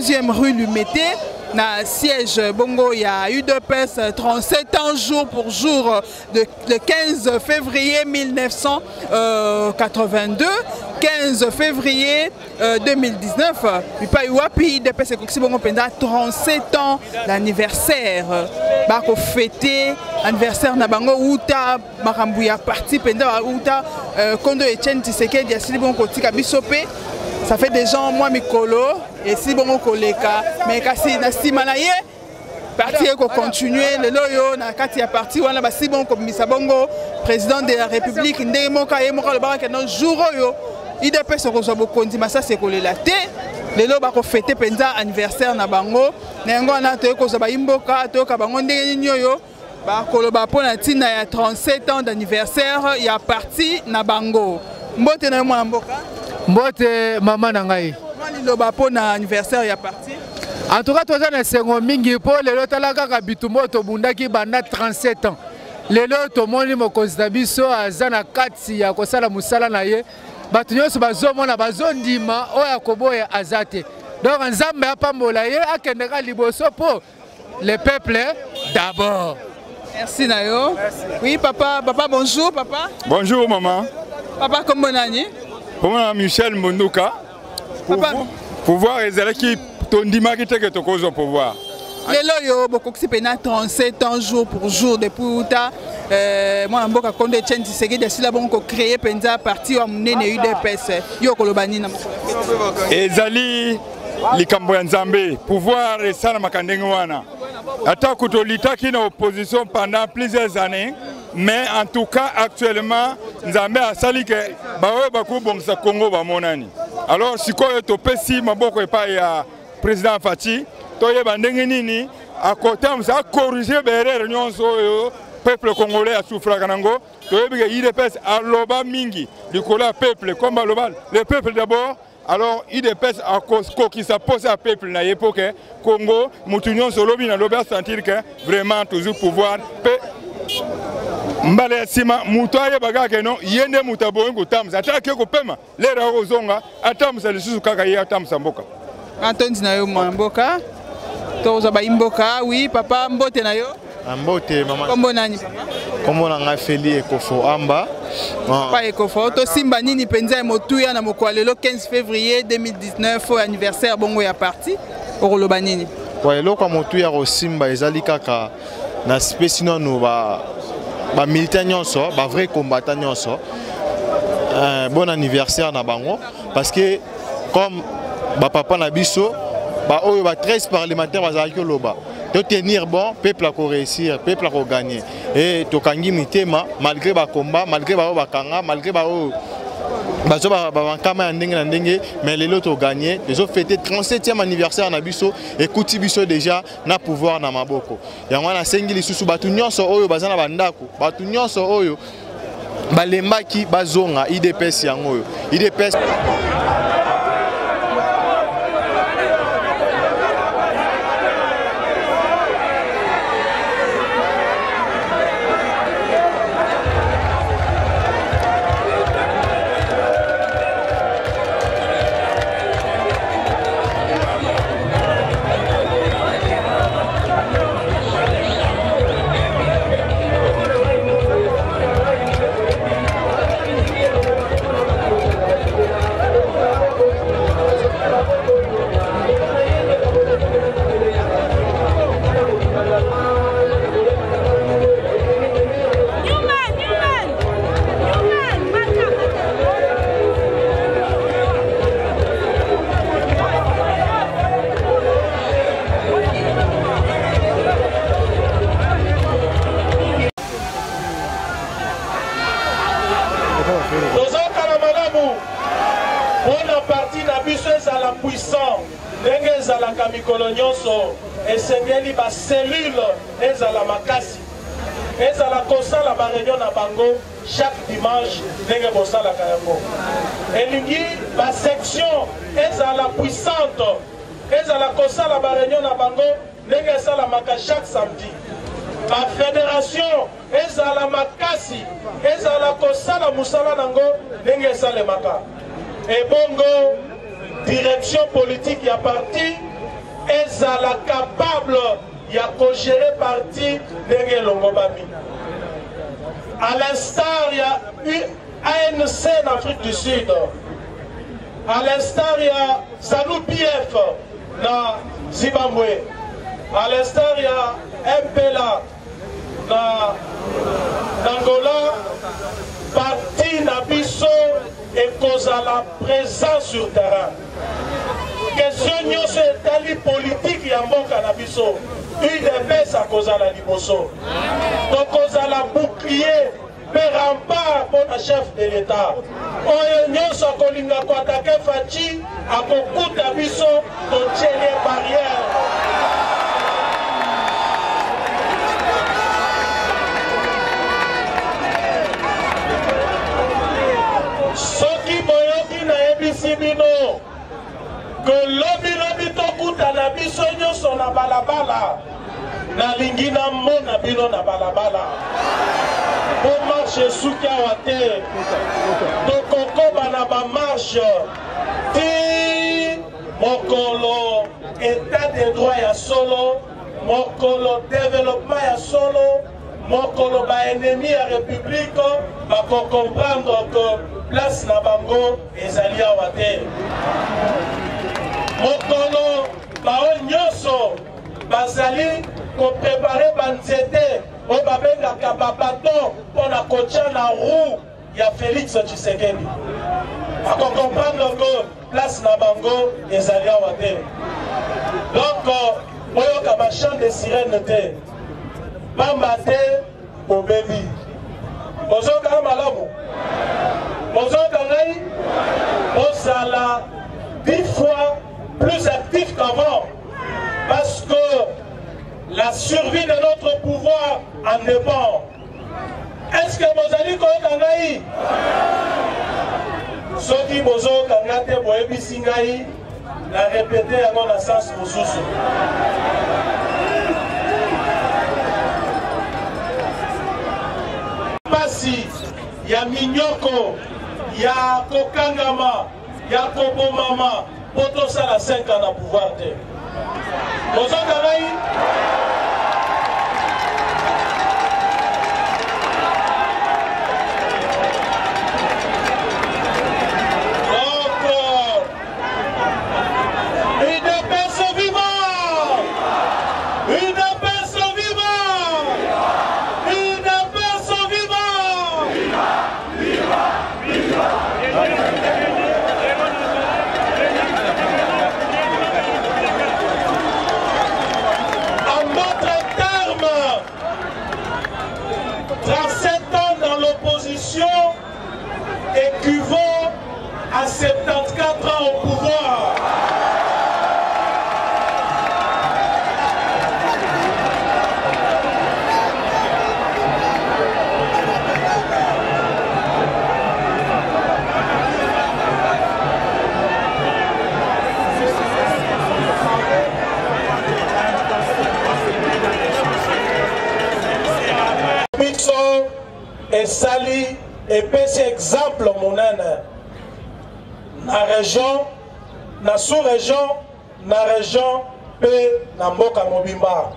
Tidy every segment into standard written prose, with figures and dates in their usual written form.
10e rue Lumété. Na siège bongo il y a UDPS 37 ans jour pour jour le 15 février 1982 15 février 2019 puis pas UAPI UDPS c'est bongo pendant 37 ans l'anniversaire ba ko fêter anniversaire na bango uta makambu ya parti pendant uta Kondo Etienne Tshisekedi ya sili bongo tika bisope. Ça fait des gens, moi, Mikolo, et si bon, koleka, mais kasi na simanaye, parti ko continuer, le loyo, na kati ya parti, wana ba si bon comme Misabongo, président de la République, ndé moka ye moka le barak non jour yo, IDP so ko so bokondi, ma ça c'est ko le laté, le lo ba ko fêter penza anniversaire na bango, nengo na to ko so ba imboka, to ka bango ndé nyoyo, ba ko lo ba pona tina ya 37 ans d'anniversaire, ya parti na bango. Mbote na mwa mboka. Mbote maman nangai. Mali loba po na anniversaire ya parti. En tout cas toza na sengo mingi po lelo talaka ka bitumbo to bundaki banda 37 ans. Lelo to moni mokonzi na biso azana kati ya kosala musala na ye. Batu nyonso bazomona bazondima oya koboya azate. Donc nzambe apambola ye akendeka liboso po le peuple d'abord. Merci Nayo. Oui papa, bonjour papa. Bonjour maman. Papa comment nani? Pour moi, Michel Mondouka, pouvoir et l'équipe, ton dimaki que tu causes au pouvoir. Les loyaux, beaucoup qui peinent 37 ans jour pour jour depuis Outa. Moi, je suis Kondo Etienne Tshisekedi, je suis là pour créer Penza parti où amener les UDPS. Yo kolobani na. Et Zali, les Camboyans Zambé, pouvoir et ça na makandenguana. Attaque contre l'État qui est en opposition pendant plusieurs années. Mais en tout cas, actuellement, Nzambe a sali que bawe baku bongsa Congo ba monani. Alors si quoi to pesi maboko epa ya président Fati, to ye bandenge nini à côté ça corriger berere nyonso yo peuple congolais a souffert kanango, to ye biga IDPS aloba mingi du kola peuple comme aloba le peuple d'abord. Alors IDPS a qui ça pose à peuple na époque Congo, mutu nyonso lobi na loba sentir que vraiment toujours pouvoir mbale sima muto aye bagake no yende mutabo ngo tamza atake ko pema lera ozonga atamza lisusu kaka ye atamza mboka Antoine na yo mboka to za ba imboka oui papa mbote na yo mbote mama kombo nani papa kombo na ngafeli ekofo amba pa ekofo to simba nini penza motuya na mokwalelo 15 février 2019 anniversaire bongo ya parti okoloba nini ouais lokwa motuya ko simba ezali kaka na spécialement no ba militants nyonso, ba vrai combattants nyonso. Bon anniversaire na bango parce que comme ba papa na biso, ba oyo ba 13 parlementaires bazaki loba. De tenir bon, peuple a réussir, peuple a gagner. Et to kangi mitema malgré ba combat, malgré ba kanga, malgré ba bazo ba kama ndenge na ndenge, mais les lots ont gagné. Ils ont fêté 37e anniversaire na biso et kuti biso déjà na pouvoir na maboko. Yango na sengi lisusu batu nyonso oyo bazana bandako, batu nyonso oyo balembaki bazonga IDPS yango oyo. IDPS et sengeli ba cellule ezala makasi ezala kosala ba réunion na bango chaque dimanche ndenge bosala kayango elingi ba section ezala puissante ezala kosala ba réunion na bango ndenge ezala makasi chaque samedi ba fédération ezala makasi ezala kosala musala nango ndenge ezala maka et bongo direction politique ya parti bazala capable ya gérer parti ndenge longobami. À l'instar, il y a eu ANC en Afrique du Sud. À l'instar, il y a Zanu PF dans Zimbabwe. À l'instar, il y a MPLA dans Angola. Parti Nabiso et cause à la présence sur terrain. Question nyonso etali politique ya mboka na biso. UDPS à cause à la liboso. Donc cause à la bouclier per rempart pour le chef de l'État. Oyo nyonso kolinga ko attaquer Fachi a kokuta biso to tchele barrière. Soki boyoki na ebisi bino que lobi tokuta na biso nyonso na balabala na lingi na mona bino na balabala po marche suki awa te tokokoba na bamarche ti mokolo état de droit ya solo mokolo développement ya solo mokolo ba ennemi ya république bako comprendre que place na bango ezali awa te mokolo bao nyonso bazali ko préparer banzete o babengaka babaton mpona kotia na roue ya Félix Tshisekedi ako comprendre que place na bango ezali awa te donc oyoka bachant de sirène te pamba te bobebi bozokanga malamu bozoka ngai bozala 10 fois plus actif qu'avant parce que la survie de notre pouvoir en dépend. Est-ce que vous allez koyoka ngai soki bozoka nga te boyebisi ngai na répéter yango na sens mosusu pasi ya minyoko ya kokangama ya kobomama poto sala 5 ans na pouvoir te bozoka ngai équivaut à 74 ans au pouvoir. Pixon et Sali et petit exemple monene na région na sous-région na région pe na mboka mobimba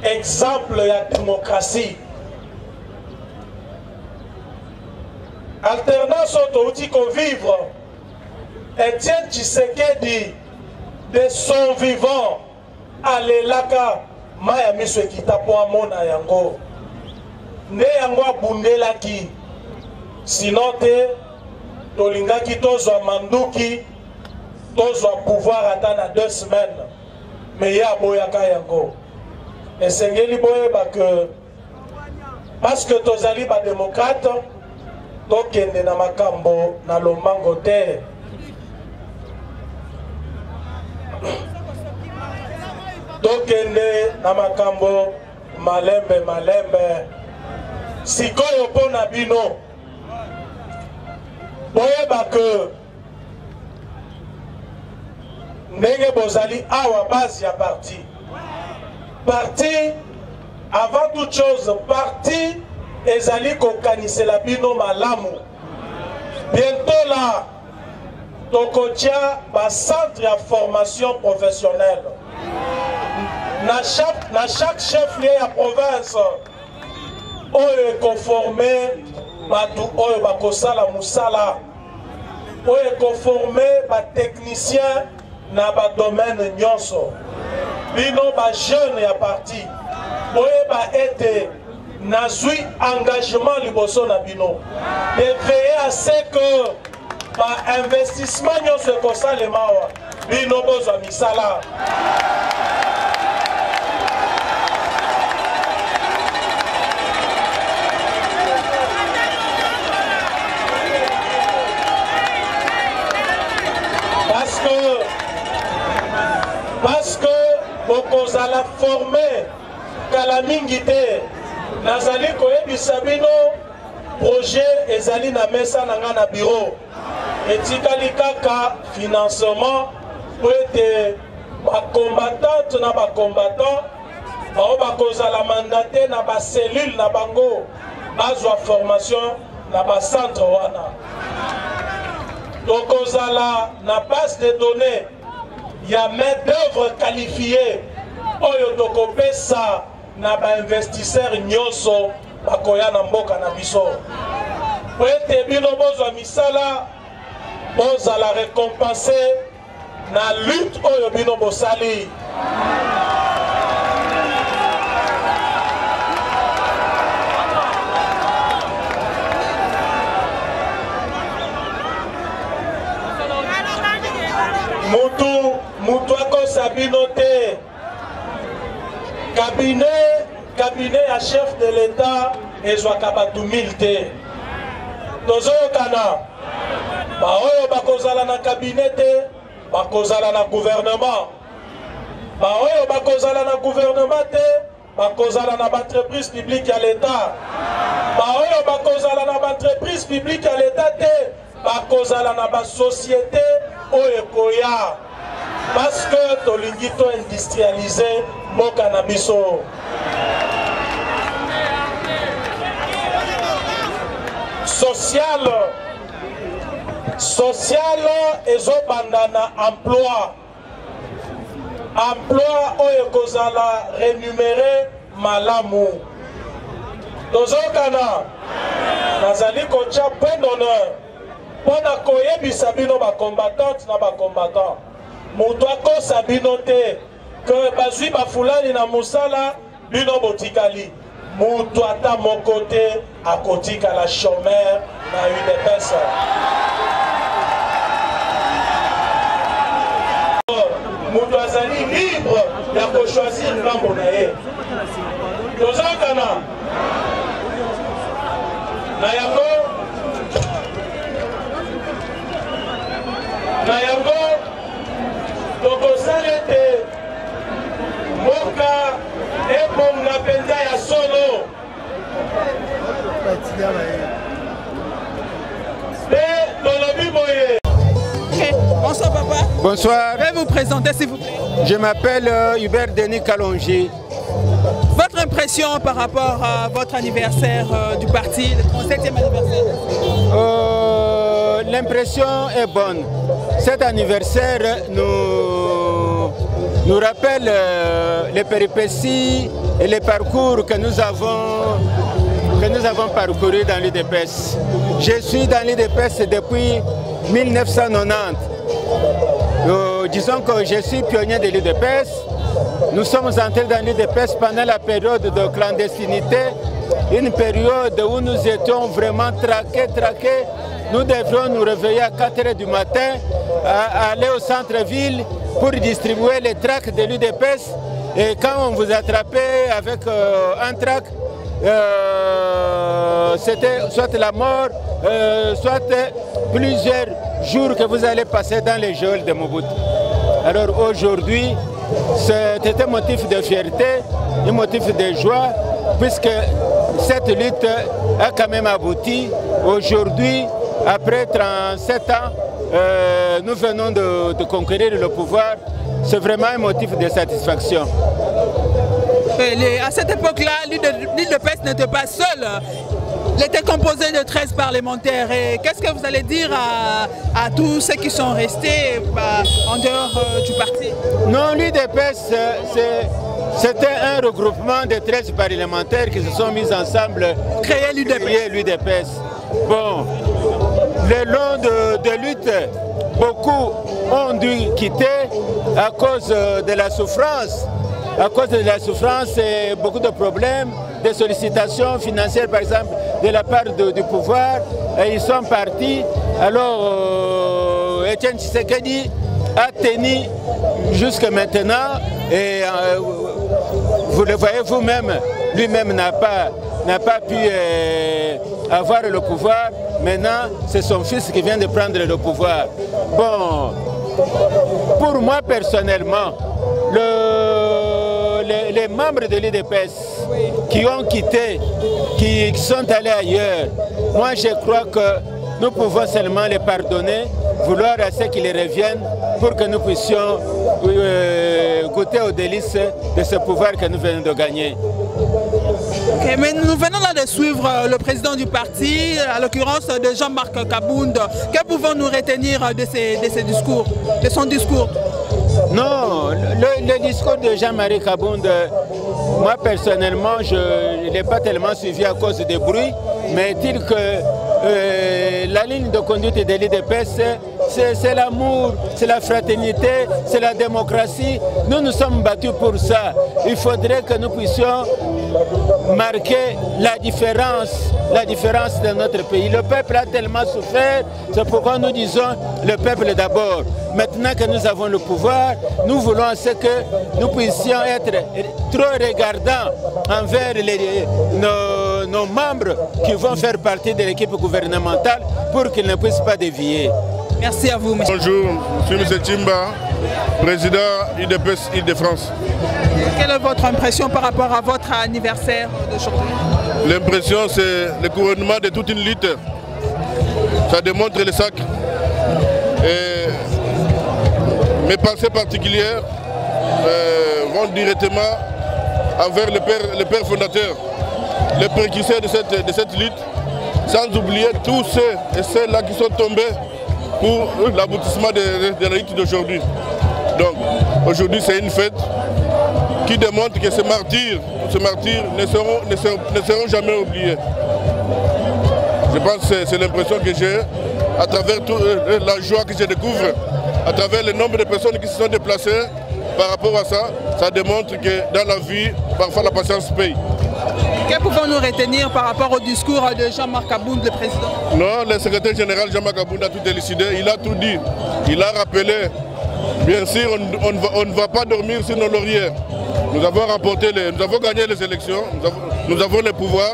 exemple ya démocratie alternance autouti ko vivre Etienne Tshisekedi de son vivant alelaka maya miso ekita po amona yango nde yango abundelaki sinon te tolingaki tozwa manduki tozwa pouvoir ata na 2 semaines mais ye aboyaka yango esengeli boyeba que parce que tozali badémocrate tokende na makambo na lombango te tokende na makambo malembe malembe sikoyo mpo na bino boyeba que ndenge bozali awa base ya parti avant toute chose parti ezali kokanisela bino malamu bientôt là tokotia ba centre ya formation professionnelle na chaque chef-lieu ya province oyo ekonforme bato oyo bakosala musala oyo ekonforme batechnicien na badomaine nyonso bino bajeune ya parti boyeba ete nazwi engagement liboso na bino de veiller à ce que bainvestissement nyonso ekosalema awa bino bozwa misala. Parce que bokozala formé kala mingi te nazali koyebisa bino projet ezali na mesa na nga na bureau etikali kaka financement po ete bacombattante na bacombattant bao bakozala mandate na bacellule na bango bazwa formation na bacentre wana tokozala na base de données ya main d'œuvre qualifiée oyo tokopesa na bainvestisseur nyonso bakoya na mboka na biso po ete bino bozwa misala bozala récompensé na lutte oyo bino bosali. Mutu akosa bino te cabinet ya chef de l'État ezwaka bato 1000 te tozoyokana baoyo bakozala na cabinet te bakozala na gouvernement baoyo bakozala na gouvernement te bakozala na baentreprise publique ya l'État baoyo bakozala na baentreprise publique ya l'État te bakozala na basociété oyo ekoya parce que tolingi to industrialiser mboka na biso. Social ezobanda na emploi oyo kozala rémunéré malamu tozokana nazali kotia point d'honneur mpona koyebisa bino bacombattante na bacombattant moto akosa bino te ke bazwi bafulani na mosala bino botikali moto ata moko te akotikala chômeur na UDPS. Moto azali libre ya kochoisir ngambo na ye tozokana na yango tokosala ete mboka ebonga mpenza ya solo te tolobi boye. Bonsoir papa. Bonsoir. Je vais vous présenter s'il vous plaît. Je m'appelle Hubert Denis Kalonji. Votre impression par rapport à votre anniversaire du parti, le 37e anniversaire? L'impression est bonne. Cet anniversaire nous rappelle les péripéties et les parcours que nous avons parcourus dans l'UDPS. Je suis dans l'UDPS depuis 1990. Disons que je suis pionnier de l'UDPS. Nous sommes entrés dans l'UDPS pendant la période de clandestinité, une période où nous étions vraiment traqués. Nous devions nous réveiller à 4 h du matin, aller au centre-ville pour distribuer les tracts de l'UDPS. Et quand on vous attrapait avec un tract, c'était soit la mort, soit plusieurs jours que vous allez passer dans les geôles de Mobutu. Alors aujourd'hui, c'était un motif de fierté, un motif de joie, puisque cette lutte a quand même abouti. Aujourd'hui, après 37 ans, nous venons de conquérir le pouvoir. C'est vraiment un motif de satisfaction. À cette époque-là, l'UDPS n'était pas seule. Il était composé de 13 parlementaires. Et qu'est-ce que vous allez dire à tous ceux qui sont restés en dehors du parti? Non, l'UDPS, C'était un regroupement de 13 parlementaires qui se sont mis ensemble pour créer l'UDPS. Bon, le long de lutte, beaucoup ont dû quitter à cause de la souffrance. À cause de la souffrance et beaucoup de problèmes, des sollicitations financières par exemple de la part du pouvoir. Et ils sont partis. Alors Etienne Tshisekedi a tenu jusqu'à maintenant et vous le voyez vous-même, lui-même n'a pas pu avoir le pouvoir. Maintenant, c'est son fils qui vient de prendre le pouvoir. Bon, pour moi personnellement, les membres de l'UDPS qui ont quitté, qui sont allés ailleurs, moi je crois que nous pouvons seulement les pardonner, vouloir à ce qu'ils reviennent pour que nous puissions goûter aux délices de ce pouvoir que nous venons de gagner. Okay, mais nous venons là de suivre le président du parti, à l'occurrence de Jean-Marc Kabound. Que pouvons-nous retenir de son discours? Non, le discours de Jean-Marie Kabound, moi personnellement, je ne l'ai pas tellement suivi à cause des bruits, mais est-il que la ligne de conduite de l'UDPS, c'est l'amour, c'est la fraternité, c'est la démocratie. Nous nous sommes battus pour ça. Il faudrait que nous puissions marquer la différence de notre pays. Le peuple a tellement souffert, c'est pourquoi nous disons le peuple d'abord. Maintenant que nous avons le pouvoir, nous voulons que nous puissions être trop regardants envers nos membres qui vont faire partie de l'équipe gouvernementale pour qu'ils ne puissent pas dévier. Merci à vous, monsieur. Bonjour, je suis M. Chimba, président UDPS Île-de-France. Quelle est votre impression par rapport à votre anniversaire d'aujourd'hui? L'impression, c'est le couronnement de toute une lutte. Ça démontre le sacre. Et mes pensées particulières vont directement envers le père fondateur, le précurseur de cette lutte, sans oublier tous ceux et celles-là qui sont tombés pour l'aboutissement de la lutte d'aujourd'hui. Donc aujourd'hui c'est une fête qui démontre que ces martyrs ne seront jamais oubliés. Je pense que c'est l'impression que j'ai à travers toute la joie que je découvre, à travers le nombre de personnes qui se sont déplacées. Par rapport à ça, ça démontre que dans la vie, parfois la patience paye. Que pouvons-nous retenir par rapport au discours de Jean-Marc Kabound, le président? Non, le secrétaire général Jean-Marc Kabound a tout élucidé, il a tout dit. Il a rappelé, bien sûr, on ne va pas dormir sur nos lauriers. Nous avons remporté, nous avons gagné les élections, nous avons le pouvoir,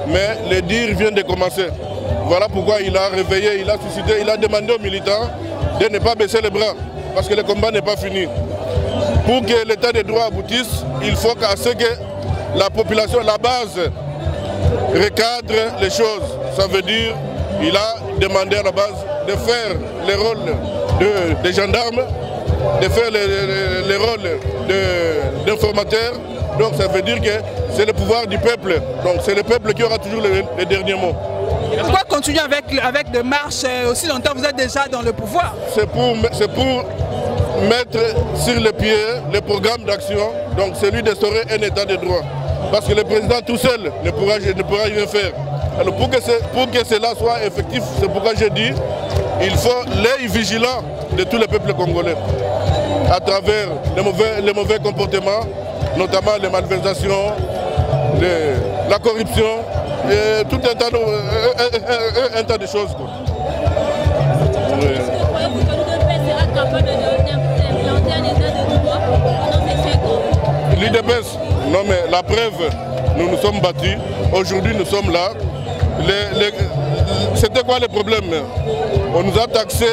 mais les dires viennent de commencer. Voilà pourquoi il a réveillé, il a suscité, il a demandé aux militants de ne pas baisser les bras, parce que le combat n'est pas fini. Pour que l'état de droit aboutisse, il faut qu'à ce que la population, la base, recadre les choses. Ça veut dire qu'il a demandé à la base de faire les rôles de gendarmes, de faire les rôles d'informateurs. Donc ça veut dire que c'est le pouvoir du peuple. Donc c'est le peuple qui aura toujours le dernier mot. Pourquoi continuer avec des marches aussi longtemps? Vous êtes déjà dans le pouvoir. C'est pour mettre sur le pied le programme d'action, donc celui d'instaurer un état de droit. Parce que le président tout seul ne pourra rien faire. Alors pour que cela soit effectif, c'est pourquoi j'ai dit il faut l'œil vigilant de tout le peuple congolais à travers les mauvais comportements, notamment les malversations, la corruption et tout un tas de choses. L'UDPS, non mais la preuve, nous nous sommes battus, aujourd'hui nous sommes là. C'était quoi le problème? On nous a taxé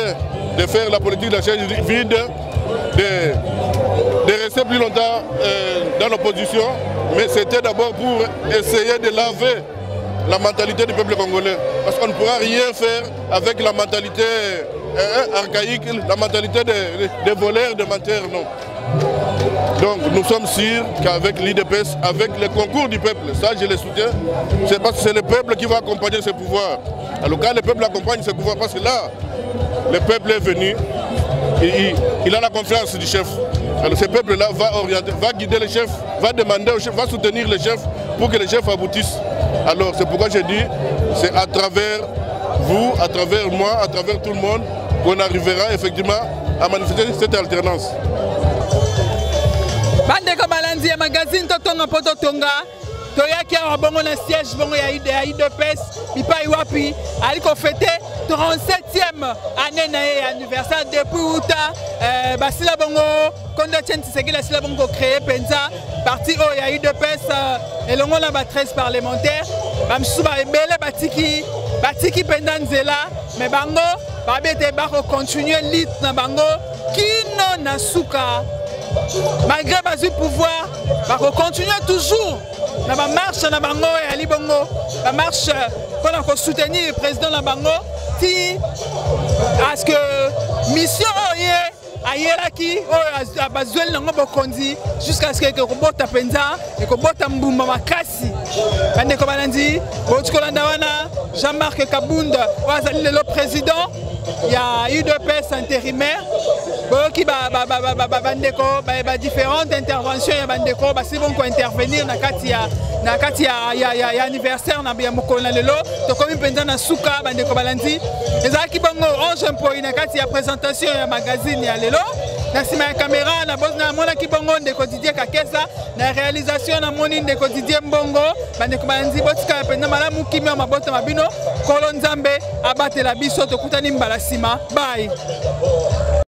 de faire la politique de la chaise vide, de rester plus longtemps dans l'opposition, mais c'était d'abord pour essayer de laver la mentalité du peuple congolais. Parce qu'on ne pourra rien faire avec la mentalité archaïque, la mentalité des voleurs, des menteurs, non. Donc nous sommes sûrs qu'avec l'UDPS, avec le concours du peuple, ça je le soutiens, c'est parce que c'est le peuple qui va accompagner ce pouvoir. Alors quand le peuple accompagne ce pouvoir, parce que là, le peuple est venu, il a la confiance du chef. Alors ce peuple-là va orienter, va guider les chefs, va demander aux chefs, va soutenir les chefs pour que les chefs aboutissent. Alors c'est pourquoi je dis, c'est à travers vous, à travers moi, à travers tout le monde, qu'on arrivera effectivement à manifester cette alternance. Bandeko Balanzi, magazine Totonga Pototonga. Toyaki a bongo na siège bongo ya UDPS Bipai Wapi aliko fêté 37e année na anniversaire depuis Uta basila bongo Konda Tshisekedi la sila bongo créé penza parti o ya UDPS elongo na ba 13 parlementaires bamsusu ba ebele batiki penza nzela mais bango babete ba continuer lit na bango kino na suka malgré bazu pouvoir ba continuer toujours na ba marche na bango ya libongo ba marche pour soutenir le président na bango ti parce que mission ayelaki o bazweli nango bokonzi jusqu'à ce que kobota penza et kobota mbumba makasi bandeko banandi botikolanda wana Jean-Marc Kabunda wazali le président ya UDPS intérimaire boki bandeko ba différentes interventions ya bandeko basi bon ko intervenir na kati ya anniversaire na ya mokolo na lelo to komi penza na suka bandeko balandi ezaki bongo 11 mpoi na kati ya présentation ya magazine ya lelo na sima ya caméra na bosna mona ki bongo ndeko Didier Kakesa na réalisation na moni ndeko Didier Mbongo bandeko balandi botika penza malamu kimia mabota mabino kolo nzambe abatela biso tokutani mbala sima bye.